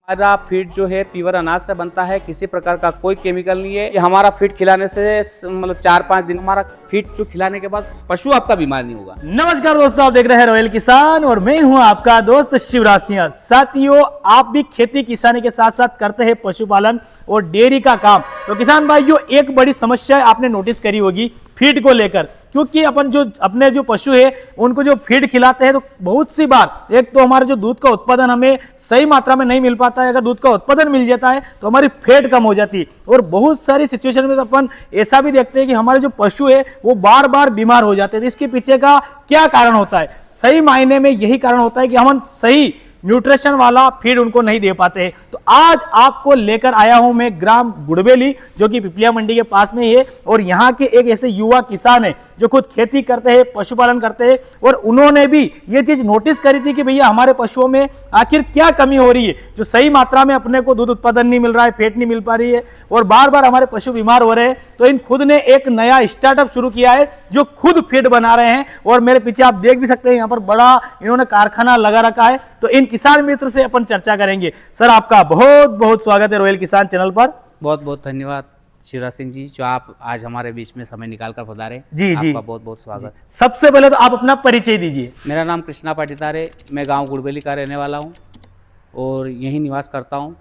हमारा फीड जो है प्योर अनाज से बनता है, किसी प्रकार का कोई केमिकल नहीं है। ये हमारा फीड खिलाने से मतलब 4-5 दिन हमारा फीड जो खिलाने के बाद पशु आपका बीमार नहीं होगा। नमस्कार दोस्तों, आप देख रहे हैं रॉयल किसान और मैं हूं आपका दोस्त शिवराज सिंह। साथियों, आप भी खेती किसानी के साथ साथ करते हैं पशुपालन और डेयरी का काम। तो किसान भाइयों, एक बड़ी समस्या आपने नोटिस करी होगी फीड को लेकर, क्योंकि अपने जो पशु है उनको जो फीड खिलाते हैं तो बहुत सी बार एक तो हमारे जो दूध का उत्पादन हमें सही मात्रा में नहीं मिल पाता है। अगर दूध का उत्पादन मिल जाता है तो हमारी फैट कम हो जाती है और बहुत सारी सिचुएशन में तो अपन ऐसा भी देखते हैं कि हमारे जो पशु है वो बार बार बीमार हो जाते हैं। इसके पीछे का क्या कारण होता है? सही मायने में यही कारण होता है कि हम सही न्यूट्रिशन वाला फीड उनको नहीं दे पाते हैं। तो आज आपको लेकर आया हूं मैं ग्राम गुड़बेली, जो कि पिपलिया मंडी के पास में ही है, और यहाँ के एक ऐसे युवा किसान है जो खुद खेती करते हैं, पशुपालन करते हैं, और उन्होंने भी ये चीज नोटिस करी थी कि भैया हमारे पशुओं में आखिर क्या कमी हो रही है, जो सही मात्रा में अपने को दूध उत्पादन नहीं मिल रहा है, फैट नहीं मिल पा रही है और बार बार हमारे पशु बीमार हो रहे हैं। तो इन खुद ने एक नया स्टार्टअप शुरू किया है जो खुद फीड बना रहे हैं, और मेरे पीछे आप देख भी सकते हैं यहाँ पर बड़ा इन्होंने कारखाना लगा रखा है। तो इन किसान मित्र से अपन चर्चा करेंगे। सर, आपका बहुत बहुत स्वागत है रॉयल किसान चैनल पर। बहुत बहुत धन्यवाद शिवराज सिंह जी, जो आप आज हमारे बीच में समय निकाल कर पधारे। जी जी, आपका बहुत बहुत स्वागत। सबसे पहले तो आप अपना परिचय दीजिए। मेरा नाम कृष्णा पाटीदार है, मैं गांव गुड़बेली का रहने वाला हूं और यहीं निवास करता हूं।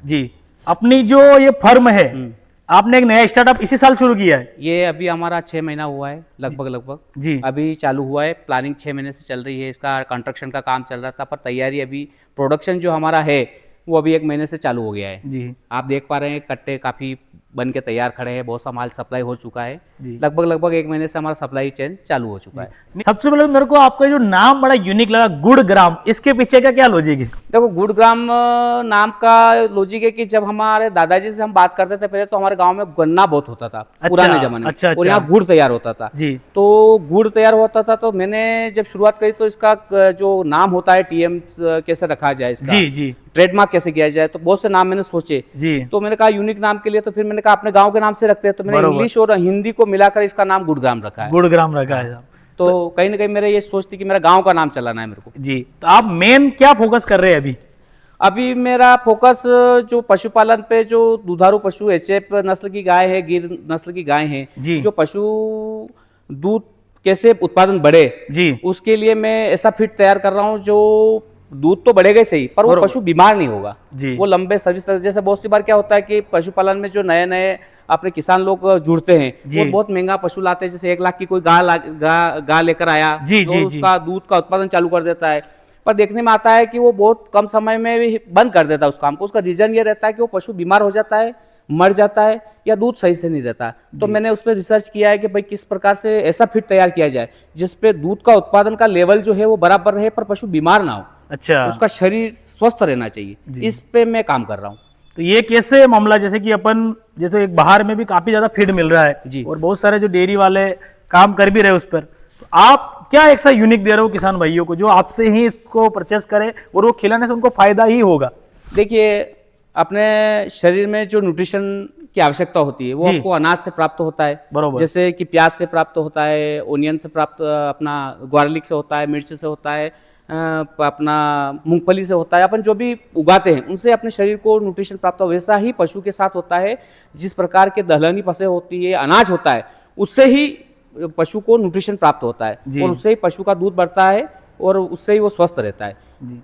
जी, अपनी जो ये फर्म है, आपने एक नया स्टार्टअप इसी साल शुरू किया है? ये अभी हमारा 6 महीना हुआ है लगभग जी। अभी चालू हुआ है। प्लानिंग 6 महीने से चल रही है, इसका कंस्ट्रक्शन का काम चल रहा था, पर तैयारी अभी प्रोडक्शन जो हमारा है वो अभी 1 महीने से चालू हो गया है। जी। आप देख पा रहे हैं कट्टे काफ़ी बन के तैयार खड़े हैं, बहुत सा माल सप्लाई हो चुका है। जी। लगभग 1 महीने से हमारा सप्लाई चेन चालू हो चुका है। सबसे पहले मेरे को आपका जो नाम बड़ा यूनिक लगा, गुड़ग्राम, इसके पीछे का क्या लॉजिक है? देखो, गुड़ग्राम नाम का लॉजिक है कि जब हमारे दादाजी से हम बात करते थे पहले, तो हमारे गांव में गन्ना बहुत होता था। पुराने जमाने में। अच्छा, और यहाँ गुड़ तैयार होता था। जी। तो गुड़ तैयार होता था, तो मैंने जब शुरुआत करी तो इसका जो नाम होता है टीएम कैसे रखा जाए, इसका जी जी, ट्रेडमार्क कैसे किया जाए, तो बहुत से नाम मैंने सोचे। जी। तो मैंने कहा यूनिक नाम के लिए, तो फिर मैंने कहा अपने गांव के नाम से रखते हैं, तो मैंने इंग्लिश और हिंदी को मिलाकर इसका नाम गुड़ग्राम रखा है। गुड़ग्राम रखा है। तो कहीं ना कहीं मेरे ये सोच थी कि मेरा गांव का नाम चलाना है मेरे को। जी। तो आप मेन क्या फोकस कर रहे हैं अभी? अभी मेरा फोकस जो पशुपालन पे, जो दुधारू पशु एचएफ नस्ल की गाय है, गिर नस्ल की गाय है, जो पशु दूध कैसे उत्पादन बढ़े, जी, उसके लिए मैं ऐसा फीड तैयार कर रहा हूँ जो दूध तो बढ़ेगा ही सही, पर वो पशु बीमार नहीं होगा। वो लंबे सर्विस तक, जैसे बहुत सी बार क्या होता है कि पशुपालन में जो नए नए अपने किसान लोग जुड़ते हैं, वो बहुत महंगा पशु लाते हैं। जैसे 1 लाख की कोई गाय लेकर आया, तो उसका दूध का उत्पादन चालू कर देता है, पर देखने में आता है कि वो बहुत कम समय में भी बंद कर देता है उस काम को। उसका रीजन ये रहता है कि वो पशु बीमार हो जाता है, मर जाता है, या दूध सही से नहीं देता। तो मैंने उस पर रिसर्च किया है कि भाई किस प्रकार से ऐसा फीड तैयार किया जाए जिसपे दूध का उत्पादन का लेवल जो है वो बराबर रहे, पर पशु बीमार ना हो। अच्छा, उसका शरीर स्वस्थ रहना चाहिए। इस पे मैं काम कर रहा हूँ। तो ये कैसे मामला, जैसे कि अपन जैसे एक बाहर में भी काफी ज्यादा फीड मिल रहा है जी, और बहुत सारे जो डेयरी वाले काम कर भी रहे उस पर, तो आप क्या ऐसा यूनिक दे रहे हो किसान भाइयों को जो आपसे ही इसको परचेस करे और वो खिलाने से उनको फायदा ही होगा? देखिए, अपने शरीर में जो न्यूट्रिशन की आवश्यकता होती है वो आपको अनाज से प्राप्त होता है। बरोबर। जैसे कि प्याज से प्राप्त होता है, ओनियन से प्राप्त, अपना गार्लिक से होता है, मिर्च से होता है, अपना मूंगफली से होता है। अपन जो भी उगाते हैं उनसे अपने शरीर को न्यूट्रिशन प्राप्त हो। वैसा ही पशु के साथ होता है। जिस प्रकार के दलहनी फसलें होती है, अनाज होता है, उससे ही पशु को न्यूट्रिशन प्राप्त होता है, और उससे ही पशु का दूध बढ़ता है और उससे ही वो स्वस्थ रहता है। जी।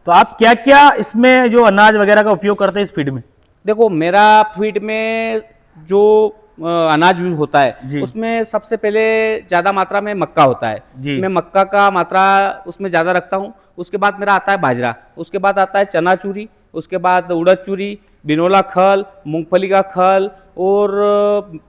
तो आप क्या क्या इसमें जो अनाज वगैरह का उपयोग करते हैं इस फीड में? देखो, मेरा फीड में जो अनाज यूज होता है उसमें सबसे पहले ज्यादा मात्रा में मक्का होता है। मैं मक्का का मात्रा उसमें ज्यादा रखता हूँ। उसके बाद मेरा आता है बाजरा, उसके बाद आता है चना चूरी, उसके बाद उड़द चूरी, बिनोला खल, मूंगफली का खल, और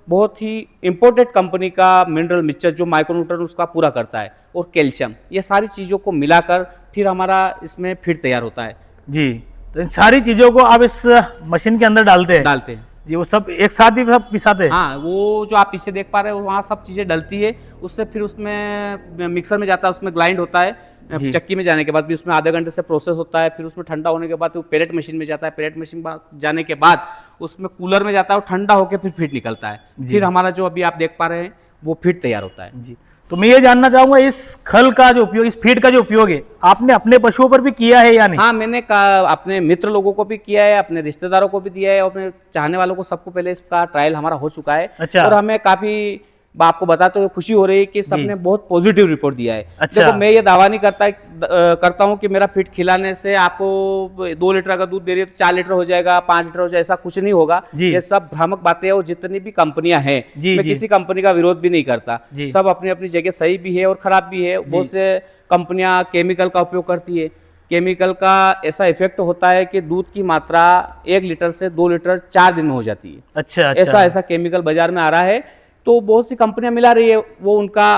बहुत ही इम्पोर्टेड कंपनी का मिनरल मिक्सचर जो माइक्रोन्यूट्रन उसका पूरा करता है, और कैल्शियम। ये सारी चीज़ों को मिलाकर फिर हमारा इसमें फीड तैयार होता है। जी। तो इन सारी चीज़ों को आप इस मशीन के अंदर डालते हैं जी, वो सब एक साथ ही सब पिसाते हैं? हाँ, वो जो आप पीछे देख पा रहे हो वहाँ सब चीज़ें डलती है, उससे फिर उसमें मिक्सर में जाता है, उसमें ग्राइंड होता है। चक्की में जाने के बाद भी उसमें आधे घंटे से प्रोसेस होता है। फिर उसमें ठंडा होने के बाद वो पेलेट मशीन में जाता है। पेलेट मशीन जाने के बाद उसमें कूलर में जाता है और ठंडा होकर फिर फीड निकलता है। फिर हमारा जो अभी आप देख पा रहे हैं वो फीड तैयार होता है। जी। तो मैं ये जानना चाहूंगा इस खल का जो उपयोग, इस फीड का जो उपयोग है, आपने अपने पशुओं पर भी किया है या नहीं? हाँ, मैंने अपने मित्र लोगों को भी किया है, अपने रिश्तेदारों को भी दिया है और अपने चाहने वालों को सबको पहले इसका ट्रायल हमारा हो चुका है। अच्छा। और हमें काफी आपको बताते हुए खुशी हो रही है कि सबने बहुत पॉजिटिव रिपोर्ट दिया है। अच्छा। देखो, मैं ये दावा नहीं करता हूँ कि मेरा फीड खिलाने से आपको 2 लीटर का दूध दे रही है तो 4 लीटर हो जाएगा, 5 लीटर हो जाएगा, ऐसा कुछ नहीं होगा। ये सब भ्रामक बातें हैं और जितनी भी कंपनियां हैं, मैं किसी कंपनी का विरोध भी नहीं करता। सब अपनी अपनी जगह सही भी है और खराब भी है। बहुत से कंपनियां केमिकल का उपयोग करती है। केमिकल का ऐसा इफेक्ट होता है कि दूध की मात्रा 1 लीटर से 2 लीटर 4 दिन में हो जाती है। अच्छा। ऐसा केमिकल बाजार में आ रहा है, तो बहुत सी कंपनियां मिला रही है, वो उनका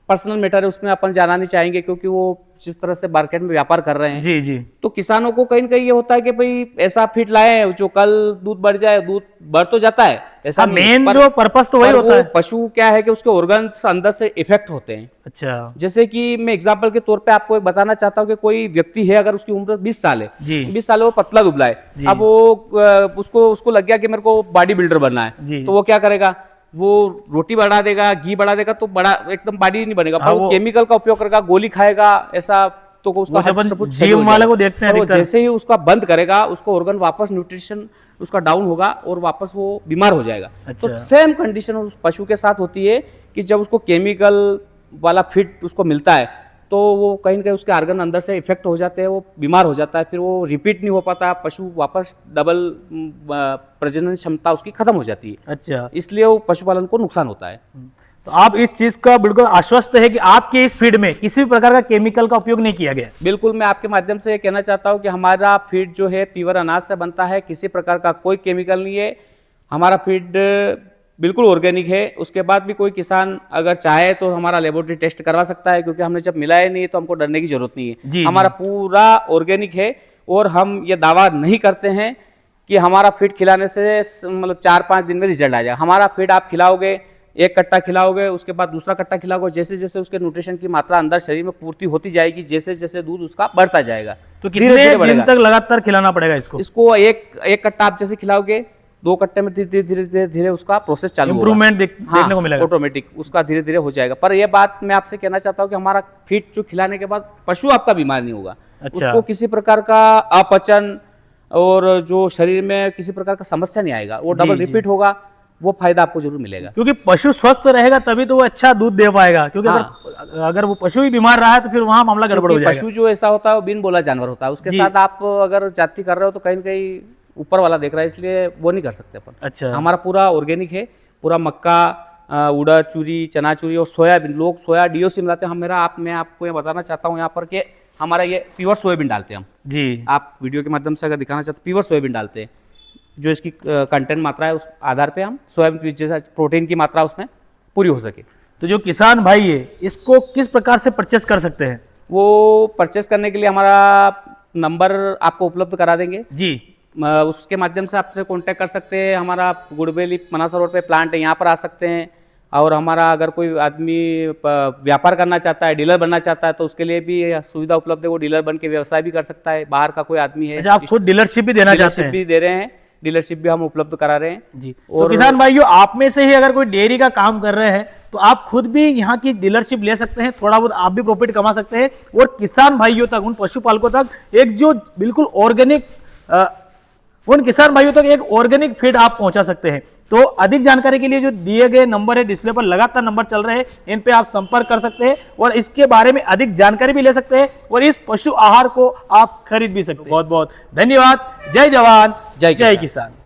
पर्सनल मैटर है, उसमें अपन जाना नहीं चाहेंगे क्योंकि वो जिस तरह से मार्केट में व्यापार कर रहे हैं। जी। तो किसानों को कहीं न कहीं ये होता है कि भाई ऐसा फीड लाए जो कल दूध बढ़ जाए। दूध बढ़ तो जाता है, ऐसा मेन जो पर्पस तो वही होता है। पशु क्या है कि उसके ऑर्गन्स अंदर से इफेक्ट होते हैं। अच्छा। जैसे कि मैं एग्जांपल के तौर पे आपको एक बताना चाहता हूँ कि कोई व्यक्ति है, अगर उसकी उम्र 20 साल है, 20 साल वो पतला दुबला है, अब वो उसको लग गया कि मेरे को बॉडी बिल्डर बनना है, तो वो क्या करेगा, वो रोटी बढ़ा देगा, घी बढ़ा देगा, तो बड़ा एकदम बॉडी नहीं बनेगा। पर वो केमिकल का उपयोग करेगा, गोली खाएगा, ऐसा तो उसका जिम वाले को देखते हैं, जैसे ही उसका बंद करेगा, उसको ऑर्गन वापस न्यूट्रिशन उसका डाउन होगा और वापस वो बीमार हो जाएगा। तो सेम कंडीशन उस पशु के साथ होती है कि जब उसको केमिकल वाला फीड उसको मिलता है तो वो कहीं ना कहीं उसके ऑर्गन अंदर से इफेक्ट हो जाते हैं, वो बीमार हो जाता है, फिर वो रिपीट नहीं हो पाता, पशु वापस डबल प्रजनन क्षमता उसकी खत्म हो जाती है। अच्छा। इसलिए वो पशुपालन को नुकसान होता है। तो आप इस चीज का बिल्कुल आश्वस्त है कि आपके इस फीड में किसी भी प्रकार का केमिकल का उपयोग नहीं किया गया? बिल्कुल, मैं आपके माध्यम से कहना चाहता हूँ कि हमारा फीड जो है प्योर अनाज से बनता है, किसी प्रकार का कोई केमिकल नहीं है। हमारा फीड बिल्कुल ऑर्गेनिक है। उसके बाद भी कोई किसान अगर चाहे तो हमारा लेबोरेटरी टेस्ट करवा सकता है, क्योंकि हमने जब मिलाया नहीं है तो हमको डरने की जरूरत नहीं है। हमारा पूरा ऑर्गेनिक है और हम ये दावा नहीं करते हैं कि हमारा फीड खिलाने से मतलब 4-5 दिन में रिजल्ट आ जाएगा। हमारा फीड आप खिलाओगे, 1 कट्टा खिलाओगे, उसके बाद दूसरा कट्टा खिलाओगे, जैसे जैसे उसके न्यूट्रिशन की मात्रा अंदर शरीर में पूर्ति होती जाएगी, जैसे जैसे दूध उसका बढ़ता जाएगा। तो कितने दिन तक लगातार खिलाना पड़ेगा इसको? एक कट्टा आप जैसे खिलाओगे, 2 कट्टे में धीरे धीरे धीरे उसका प्रोसेस चालू होगा, इंप्रूवमेंट देखने को मिलेगा, ऑटोमेटिक उसका धीरे धीरे हो जाएगा। पर यह बात मैं आपसे कहना चाहता हूँ कि हमारा फीड जो खिलाने के बाद पशु आपका बीमार नहीं होगा। उसको किसी प्रकार का अपचन और जो शरीर में किसी प्रकार का समस्या नहीं आएगा, वो डबल रिपीट होगा, वो फायदा आपको जरूर मिलेगा। क्योंकि पशु स्वस्थ रहेगा तभी तो वो अच्छा दूध दे पाएगा, क्योंकि अगर वो पशु ही बीमार रहा है तो फिर वहां मामला गड़बड़ हो जाएगा। पशु जो ऐसा होता है वो बिन बोला जानवर होता है, उसके साथ आप अगर जाति कर रहे हो तो कहीं ना कहीं ऊपर वाला देख रहा है, इसलिए वो नहीं कर सकते अपन। अच्छा। हमारा पूरा ऑर्गेनिक है, पूरा मक्का, उड़द, चूरी, चना चूरी और सोयाबीन, लोग सोया डीओसी मिलाते हैं, मैं आपको ये बताना चाहता हूँ यहाँ पर कि हमारा ये प्योर सोयाबीन डालते हैं हम जी। आप वीडियो के माध्यम से अगर दिखाना चाहते हैं, प्योर सोयाबीन डालते हैं, जो इसकी कंटेंट मात्रा है उस आधार पे हम सोयाबीन जैसा प्रोटीन की मात्रा उसमें पूरी हो सके। तो जो किसान भाई है इसको किस प्रकार से परचेस कर सकते हैं? वो परचेस करने के लिए हमारा नंबर आपको उपलब्ध करा देंगे जी, उसके माध्यम से आपसे कांटेक्ट कर सकते हैं। हमारा गुड़बेली मनासा रोड पे प्लांट है, यहाँ पर आ सकते हैं। और हमारा अगर कोई आदमी व्यापार करना चाहता है, डीलर बनना चाहता है, तो उसके लिए भी सुविधा उपलब्ध है, वो डीलर बन के व्यवसाय भी कर सकता है। बाहर का कोई आदमी है, आप खुद डीलरशिप भी देना चाहते हैं? भी दे रहे हैं, डीलरशिप भी हम उपलब्ध करा रहे हैं जी। और तो किसान भाइयों, आप में से ही अगर कोई डेयरी का काम कर रहे हैं तो आप खुद भी यहाँ की डीलरशिप ले सकते हैं, थोड़ा बहुत आप भी प्रॉफिट कमा सकते हैं और किसान भाइयों तक, उन पशुपालकों तक एक जो बिल्कुल ऑर्गेनिक, उन किसान भाइयों तक एक ऑर्गेनिक फीड आप पहुंचा सकते हैं। तो अधिक जानकारी के लिए जो दिए गए नंबर है, डिस्प्ले पर लगातार नंबर चल रहे हैं, इन पे आप संपर्क कर सकते हैं और इसके बारे में अधिक जानकारी भी ले सकते हैं और इस पशु आहार को आप खरीद भी सकते हैं। बहुत बहुत धन्यवाद। जय जवान, जय किसान।